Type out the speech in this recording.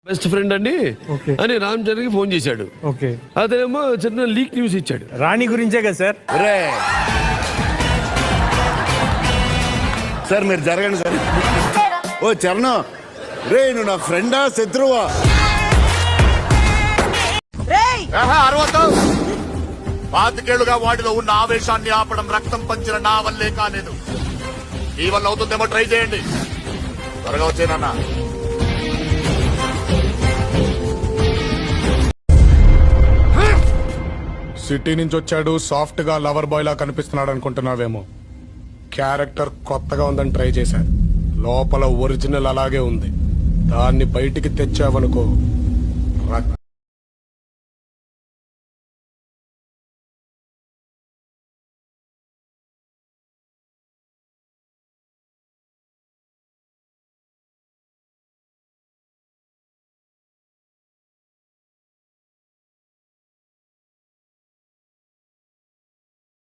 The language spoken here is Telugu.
బెస్ట్ ఫ్రెండ్ అండి అని రామ్ చరణ్కి ఫోన్ చేశాడు. ఓకే, అతనేమో చిన్న లీక్ న్యూస్ ఇచ్చాడు. రాణి గురించే కదా సార్? రే సార్ మీరు జరగండి సార్. ఓ చరణ్, రే నువ్వు నా ఫ్రెండా శత్రువా? పాతికేళ్లుగా వాడిలో ఉన్న ఆవేశాన్ని ఆపడం రక్తం పంచిన నా వల్లే కాలేదు. ఈ వల్ల అవుతుందేమో ట్రై చేయండి. త్వరగా వచ్చేనన్నా. సిటీ నుంచి వచ్చాడు, సాఫ్ట్ గా లవర్ బాయ్ లా కనిపిస్తున్నాడు అనుకుంటున్నావేమో. క్యారెక్టర్ కొత్తగా ఉందని ట్రై చేశాను. లోపల ఒరిజినల్ అలాగే ఉంది. దాన్ని బయటికి తెచ్చావనుకో